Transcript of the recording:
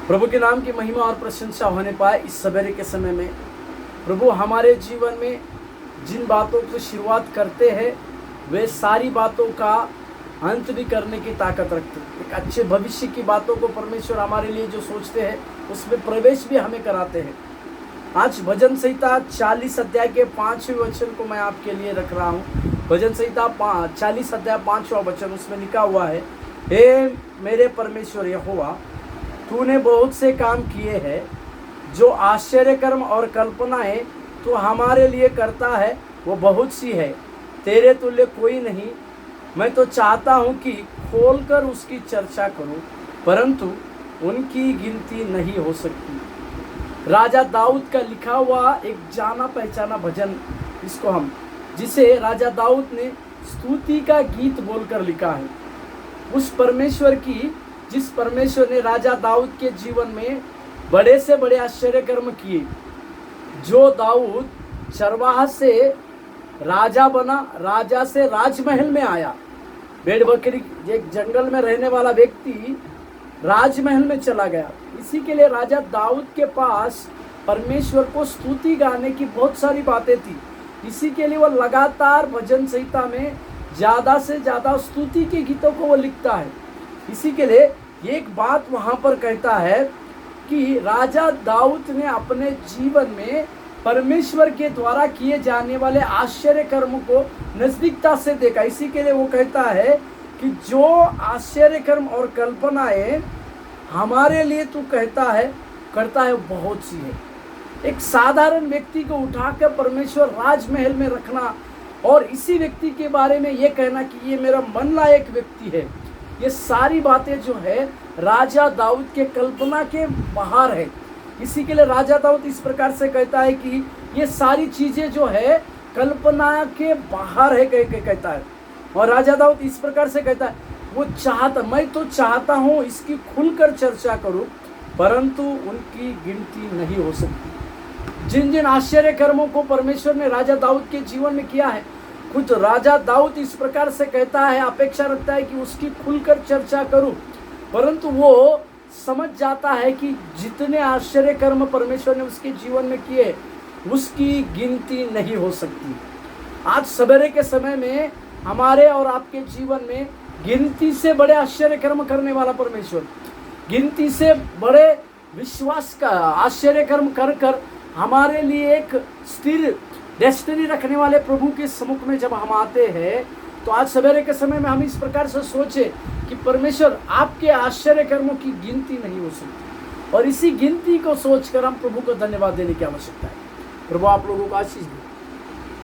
प्रभु के नाम की महिमा और प्रशंसा होने पाए इस सवेरे के समय में। प्रभु हमारे जीवन में जिन बातों को शुरुआत करते हैं वे सारी बातों का अंत भी करने की ताकत रखते हैं। एक अच्छे भविष्य की बातों को परमेश्वर हमारे लिए जो सोचते हैं उसमें प्रवेश भी हमें कराते हैं। आज भजन संहिता 40 अध्याय के 5वें वचन को मैं आपके लिए रख रहा हूँ। भजन संहिता 40 अध्याय 5वां वचन, उसमें लिखा हुआ है, हे मेरे परमेश्वर यहोवा, तूने बहुत से काम किए हैं, जो आश्चर्य कर्म और कल्पनाएं तू हमारे लिए करता है वो बहुत सी है, तेरे तुल्य कोई नहीं। मैं तो चाहता हूँ कि खोलकर उसकी चर्चा करूँ, परंतु उनकी गिनती नहीं हो सकती। राजा दाऊद का लिखा हुआ एक जाना पहचाना भजन, इसको हम जिसे राजा दाऊद ने स्तुति का गीत बोलकर लिखा है। उस परमेश्वर की, जिस परमेश्वर ने राजा दाऊद के जीवन में बड़े से बड़े आश्चर्य कर्म किए, जो दाऊद चरवाहा से राजा बना, राजा से राजमहल में आया। भेड़ बकरी एक जंगल में रहने वाला व्यक्ति राजमहल में चला गया। इसी के लिए राजा दाऊद के पास परमेश्वर को स्तुति गाने की बहुत सारी बातें थी। इसी के लिए वो लगातार भजन संहिता में ज़्यादा से ज़्यादा स्तुति के गीतों को वो लिखता है। इसी के लिए एक बात वहाँ पर कहता है कि राजा दाऊद ने अपने जीवन में परमेश्वर के द्वारा किए जाने वाले आश्चर्य कर्म को नजदीकता से देखा। इसी के लिए वो कहता है कि जो आश्चर्य कर्म और कल्पनाएं हमारे लिए तू करता है बहुत सी है। एक साधारण व्यक्ति को उठाकर परमेश्वर राजमहल में रखना और इसी व्यक्ति के बारे में ये कहना कि ये मेरा मन लायक व्यक्ति है, ये सारी बातें जो है राजा दाऊद के कल्पना के बाहर है। इसी के लिए राजा दाऊद इस प्रकार से कहता है कि ये सारी चीज़ें जो है कल्पना के बाहर है, कहता है। और राजा दाऊद इस प्रकार से कहता है, मैं तो चाहता हूँ इसकी खुलकर चर्चा करूँ, परंतु उनकी गिनती नहीं हो सकती। जिन जिन आश्चर्य कर्मों को परमेश्वर ने राजा दाऊद के जीवन में किया है, खुद राजा दाऊद इस प्रकार से कहता है, अपेक्षा रखता है कि उसकी खुलकर चर्चा करूं, परंतु वो समझ जाता है कि जितने आश्चर्य कर्म परमेश्वर ने उसके जीवन में किए उसकी गिनती नहीं हो सकती। आज सवेरे के समय में हमारे और आपके जीवन में गिनती से बड़े आश्चर्य कर्म करने वाला परमेश्वर, गिनती से बड़े विश्वास का आश्चर्य कर्म कर कर हमारे लिए एक स्थिर डेस्टिनी रखने वाले प्रभु के सम्मुख में जब हम आते हैं, तो आज सवेरे के समय में हम इस प्रकार से सोचे कि परमेश्वर आपके आश्चर्य कर्मों की गिनती नहीं हो सकती, और इसी गिनती को सोचकर हम प्रभु को धन्यवाद देने की आवश्यकता है। प्रभु आप लोगों को आशीष दे।